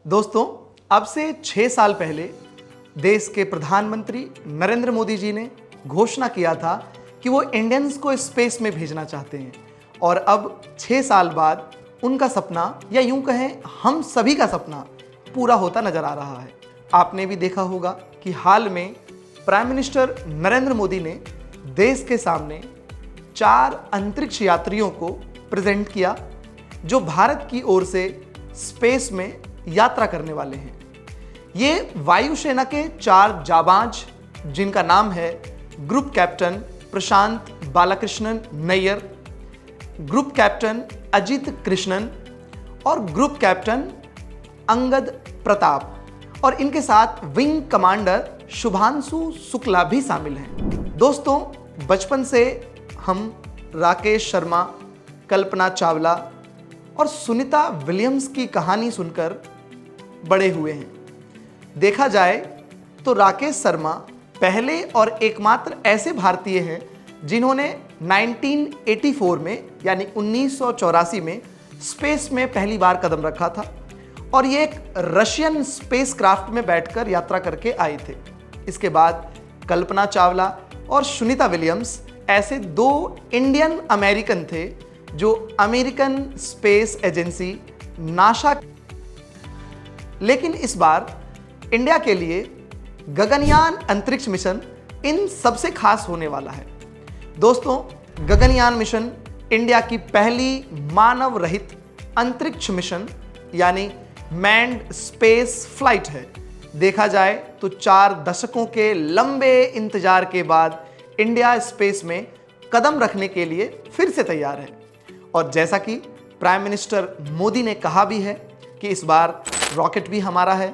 दोस्तों, अब से 6 साल पहले देश के प्रधानमंत्री नरेंद्र मोदी जी ने घोषणा किया था कि वो इंडियंस को स्पेस में भेजना चाहते हैं और अब 6 साल बाद उनका सपना या यूं कहें हम सभी का सपना पूरा होता नजर आ रहा है। आपने भी देखा होगा कि हाल में प्राइम मिनिस्टर नरेंद्र मोदी ने देश के सामने 4 अंतरिक्ष यात्रियों को प्रेजेंट किया जो भारत की ओर से स्पेस में यात्रा करने वाले हैं। ये वायुसेना के 4 जाबांज जिनका नाम है ग्रुप कैप्टन प्रशांत बालाकृष्णन नैयर, ग्रुप कैप्टन अजित कृष्णन और ग्रुप कैप्टन अंगद प्रताप और इनके साथ विंग कमांडर शुभांशु शुक्ला भी शामिल हैं। दोस्तों, बचपन से हम राकेश शर्मा, कल्पना चावला और सुनीता विलियम्स की कहानी सुनकर बड़े हुए हैं। देखा जाए तो राकेश शर्मा पहले और एकमात्र ऐसे भारतीय हैं जिन्होंने 1984 में यानी 1984 में स्पेस में पहली बार कदम रखा था और ये एक रशियन स्पेसक्राफ्ट में बैठकर यात्रा करके आए थे। इसके बाद कल्पना चावला और सुनीता विलियम्स ऐसे 2 इंडियन अमेरिकन थे जो अमेरिकन स्पेस एजेंसी नासा, लेकिन इस बार इंडिया के लिए गगनयान अंतरिक्ष मिशन इन सबसे खास होने वाला है। दोस्तों, गगनयान मिशन इंडिया की पहली मानव रहित अंतरिक्ष मिशन यानी मैन्ड स्पेस फ्लाइट है। देखा जाए तो 4 दशकों के लंबे इंतजार के बाद इंडिया स्पेस में कदम रखने के लिए फिर से तैयार है और जैसा कि प्राइम मिनिस्टर मोदी ने कहा भी है कि इस बार रॉकेट भी हमारा है,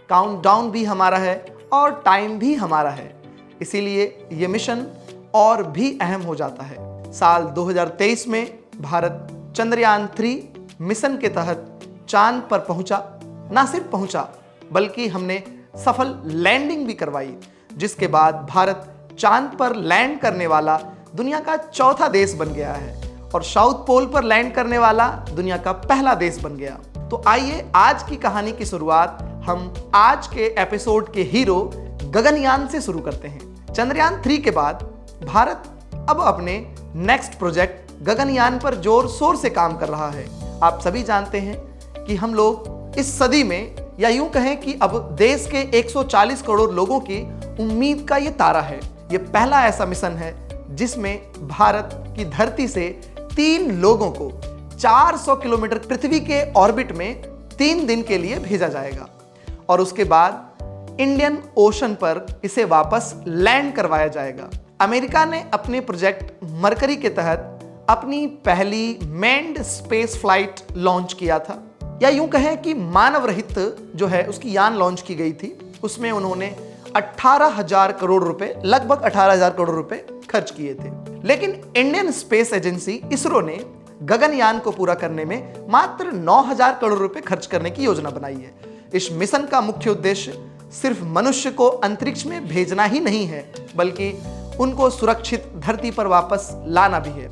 काउंटडाउन भी हमारा है और टाइम भी हमारा है। इसीलिए ये मिशन और भी अहम हो जाता है। साल 2023 में भारत चंद्रयान 3 मिशन के तहत चांद पर पहुंचा। ना सिर्फ पहुंचा बल्कि हमने सफल लैंडिंग भी करवाई, जिसके बाद भारत चांद पर लैंड करने वाला दुनिया का 4था देश बन गया है और साउथ पोल पर लैंड करने वाला दुनिया का पहला देश बन गया। तो आइए आज की कहानी की शुरुआत हम आज के एपिसोड के हीरो गगनयान से शुरू करते हैं। चंद्रयान 3 के बाद भारत अब अपने नेक्स्ट प्रोजेक्ट गगनयान पर जोर शोर से काम कर रहा है। आप सभी जानते हैं कि हम लोग इस सदी में या यूं कहें कि अब देश के 140 करोड़ लोगों की उम्मीद का ये तारा है। ये पहला ऐसा मिशन है जिसमें भारत की धरती से 3 लोगों को 400 किलोमीटर पृथ्वी के ऑर्बिट में 3 दिन के लिए भेजा जाएगा और उसके बाद इंडियन ओशन पर इसे वापस लैंड करवाया जाएगा। अमेरिका ने अपने प्रोजेक्ट मरकरी के तहत अपनी पहली मैन्ड स्पेस फ्लाइट लॉन्च किया था, या यूं कहें कि मानव रहित जो है उसकी यान लॉन्च की गई थी। उसमें उन्होंने 18,000 करोड़ रुपए, लगभग 18,000 करोड़ रुपए खर्च किए थे। लेकिन इंडियन स्पेस एजेंसी इसरो ने गगनयान को पूरा करने में मात्र 9,000 करोड़ रुपए खर्च करने की योजना बनाई है। इस मिशन का मुख्य उद्देश्य सिर्फ मनुष्य को अंतरिक्ष में भेजना ही नहीं है, बल्कि उनको सुरक्षित धरती पर वापस लाना भी है।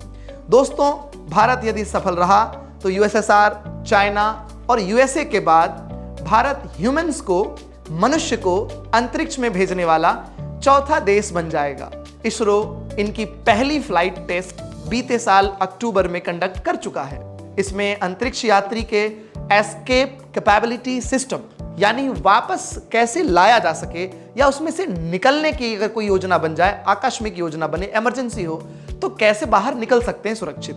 दोस्तों, भारत यदि सफल रहा तो यूएसएसआर, चाइना और यूएसए के बाद भारत ह्यूमंस को, मनुष्य को अंतरिक्ष में भेजने वाला 4था देश बन जाएगा। इसरो इनकी पहली फ्लाइट टेस्ट बीते साल अक्टूबर में कंडक्ट कर चुका है। इसमें अंतरिक्ष यात्री के एस्केप कैपेबिलिटी सिस्टम यानी वापस कैसे लाया जा सके या उसमें से निकलने की अगर कोई योजना बन जाए, आकस्मिक योजना बने, इमरजेंसी हो, तो कैसे बाहर निकल सकते हैं सुरक्षित।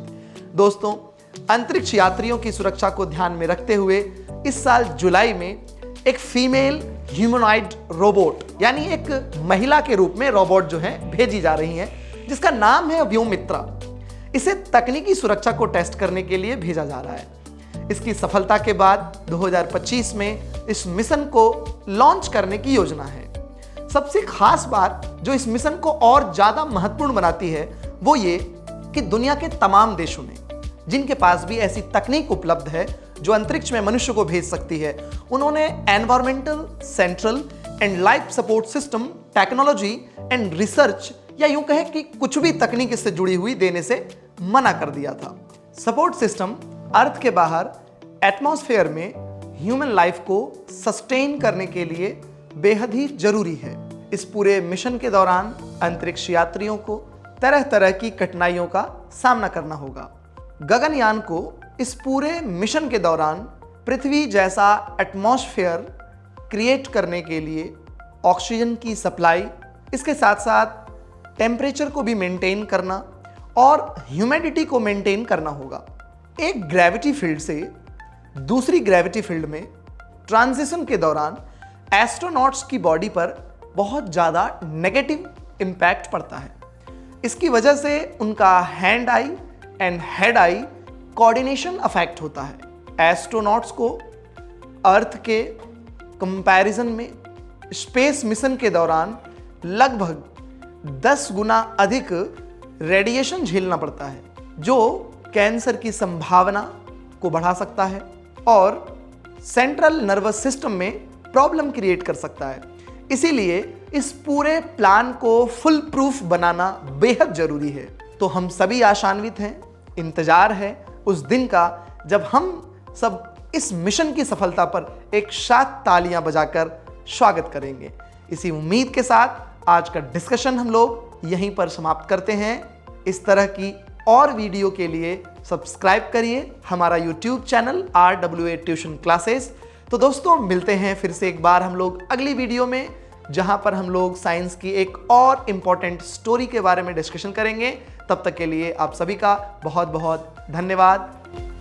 दोस्तों, अंतरिक्ष यात्रियों की सुरक्षा को ध्यान में रखते हुए इस साल जुलाई में एक फीमेल ह्यूमनॉइड रोबोट यानी एक महिला के रूप में रोबोट जो है भेजी जा रही है, जिसका नाम है व्योमित्रा। इसे तकनीकी सुरक्षा को टेस्ट करने के लिए भेजा जा रहा है। इसकी सफलता के बाद 2025 में इस मिशन को लॉन्च करने की योजना है। सबसे खास बात जो इस मिशन को और ज्यादा महत्वपूर्ण बनाती है वो ये कि दुनिया के तमाम देशों ने जिनके पास भी ऐसी तकनीक उपलब्ध है जो अंतरिक्ष में मनुष्य को भेज सकती है, उन्होंने environmental, central and life support system, technology and research या यूं कहें कि कुछ भी तकनीक इससे जुड़ी हुई देने से मना कर दिया था। सपोर्ट सिस्टम अर्थ के बाहर एटमॉस्फेयर में ह्यूमन लाइफ को सस्टेन करने के लिए बेहद ही जरूरी है। इस पूरे मिशन के दौरान अंतरिक्ष यात्रियों को तरह तरह की कठिनाइयों का सामना करना होगा। गगनयान को इस पूरे मिशन के दौरान पृथ्वी जैसा एटमॉस्फेयर क्रिएट करने के लिए ऑक्सीजन की सप्लाई, इसके साथ साथ टेम्परेचर को भी मेंटेन करना और ह्यूमिडिटी को मेंटेन करना होगा। एक ग्रेविटी फील्ड से दूसरी ग्रेविटी फील्ड में ट्रांजिशन के दौरान एस्ट्रोनॉट्स की बॉडी पर बहुत ज़्यादा नेगेटिव इम्पैक्ट पड़ता है। इसकी वजह से उनका hand I and head eye coordination affect होता है। एस्ट्रोनॉट्स को अर्थ के कंपैरिजन में स्पेस मिशन के दौरान लगभग 10 गुना अधिक रेडिएशन झेलना पड़ता है, जो कैंसर की संभावना को बढ़ा सकता है और सेंट्रल नर्वस सिस्टम में प्रॉब्लम क्रिएट कर सकता है। इसीलिए इस पूरे प्लान को फुल प्रूफ बनाना बेहद जरूरी है। तो हम सभी आशान्वित हैं, इंतजार है उस दिन का जब हम सब इस मिशन की सफलता पर एक साथ तालियां बजाकर स्वागत करेंगे। इसी उम्मीद के साथ आज का डिस्कशन हम लोग यहीं पर समाप्त करते हैं। इस तरह की और वीडियो के लिए सब्सक्राइब करिए हमारा YouTube channel RWA tuition classes. तो दोस्तों मिलते हैं फिर से एक बार हम लोग अगली वीडियो में, जहां पर हम लोग साइंस की एक और इम्पॉर्टेंट स्टोरी के बारे में डिस्कशन करेंगे। तब तक के लिए आप सभी का बहुत बहुत धन्यवाद।